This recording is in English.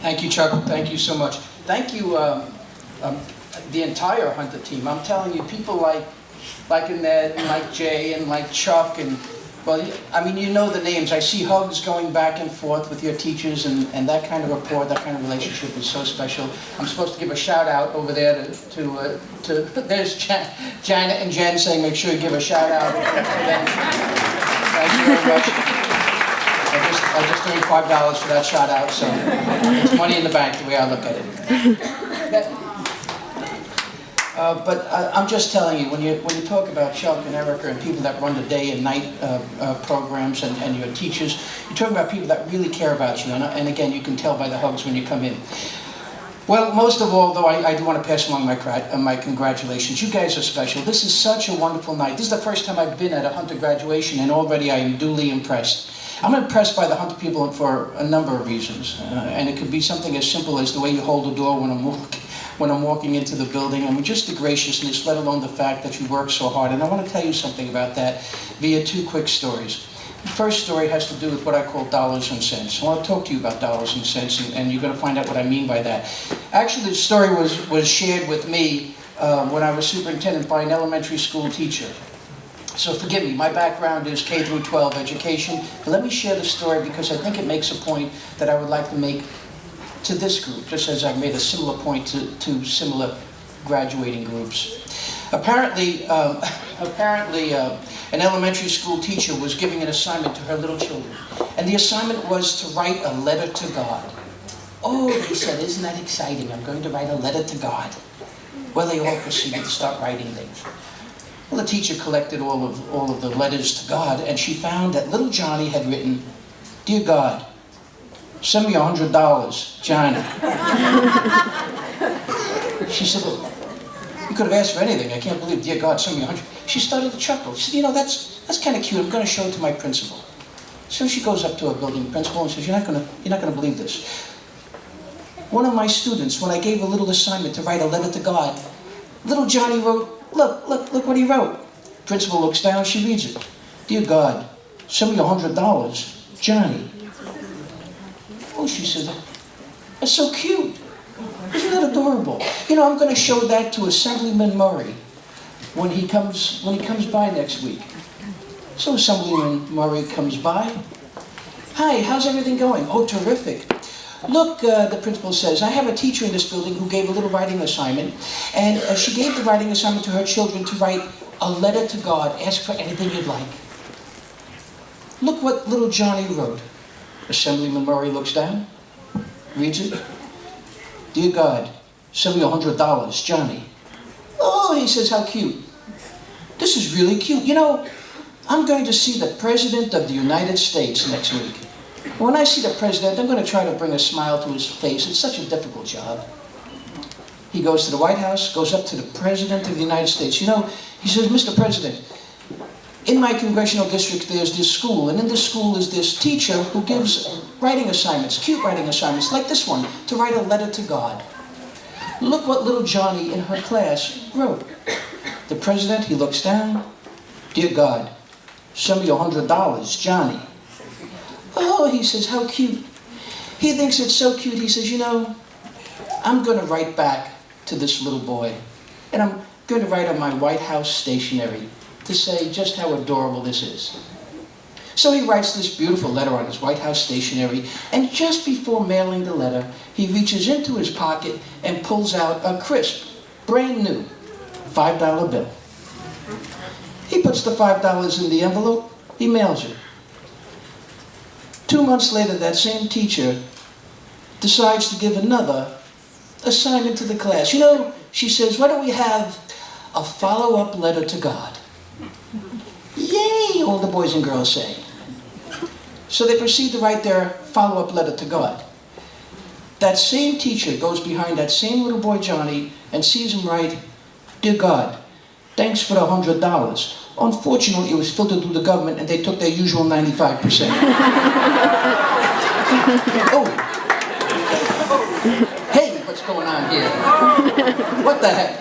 Thank you, Chuck. Thank you so much. Thank you, the entire Hunter team. I'm telling you, people like Annette and like Jay and like Chuck and, well, I mean, you know the names. I see hugs going back and forth with your teachers, and that kind of rapport, that kind of relationship is so special. I'm supposed to give a shout out over there to there's Janet and Jen saying make sure you give a shout out to them. Thank you very much. I just earned $5 for that shout out, so it's money in the bank the way I look at it. But I'm just telling you, when you talk about Chuck and Erica and people that run the day and night programs and your teachers, you're talking about people that really care about you. And again, you can tell by the hugs when you come in. Well, most of all, though, I do want to pass along my congratulations. You guys are special. This is such a wonderful night. This is the first time I've been at a Hunter graduation, and already I am duly impressed. I'm impressed by the Hunter people for a number of reasons. And it could be something as simple as the way you hold the door when I'm walking into the building. I mean, just the graciousness, let alone the fact that you work so hard. And I want to tell you something about that via two quick stories. The first story has to do with what I call dollars and cents. I want to talk to you about dollars and cents, and you're going to find out what I mean by that. Actually, the story was shared with me when I was superintendent by an elementary school teacher. So forgive me, my background is K through 12 education. But let me share the story because I think it makes a point that I would like to make to this group, just as I've made a similar point to similar graduating groups. Apparently, an elementary school teacher was giving an assignment to her little children. And the assignment was to write a letter to God. Oh, they said, isn't that exciting? I'm going to write a letter to God. Well, they all proceeded to start writing things. Well, the teacher collected all of the letters to God, and she found that little Johnny had written, "Dear God, send me $100, Johnny." She said, "Well, you could have asked for anything. I can't believe, dear God, send me $100." She started to chuckle. She said, "You know, that's kind of cute. I'm going to show it to my principal." So she goes up to her building principal and says, "You're not going to believe this. One of my students, when I gave a little assignment to write a letter to God, little Johnny wrote, look what he wrote." Principal looks down, she reads it. "Dear God, send me $100, Johnny." Oh, she said, "That's so cute. Isn't that adorable? You know, I'm going to show that to Assemblyman Murray when he comes by next week." So Assemblyman Murray comes by. "Hi, how's everything going?" "Oh, terrific. Look," the principal says, "I have a teacher in this building who gave a little writing assignment, and she gave the writing assignment to her children to write a letter to God, ask for anything you'd like. Look what little Johnny wrote." Assemblyman Murray looks down, reads it. "Dear God, send me $100, Johnny." "Oh," he says, "how cute. This is really cute. You know, I'm going to see the President of the United States next week. When I see the President, I'm going to try to bring a smile to his face. It's such a difficult job." He goes to the White House, goes up to the President of the United States. "You know," he says, "Mr. President, in my congressional district there's this school, and in this school is this teacher who gives writing assignments, cute writing assignments, like this one, to write a letter to God. Look what little Johnny in her class wrote." The President, he looks down. "Dear God, send me $100, Johnny." "Oh," he says, "how cute." He thinks it's so cute, he says, "You know, I'm going to write back to this little boy, and I'm going to write on my White House stationery to say just how adorable this is." So he writes this beautiful letter on his White House stationery, and just before mailing the letter, he reaches into his pocket and pulls out a crisp, brand new $5 bill. He puts the $5 in the envelope, he mails it. 2 months later, that same teacher decides to give another assignment to the class. "You know," she says, "why don't we have a follow-up letter to God?" "Yay," all the boys and girls say. So they proceed to write their follow-up letter to God. That same teacher goes behind that same little boy Johnny and sees him write, "Dear God, thanks for the $100. Unfortunately, it was filtered through the government and they took their usual 95%. Oh. Hey, what's going on here? What the heck?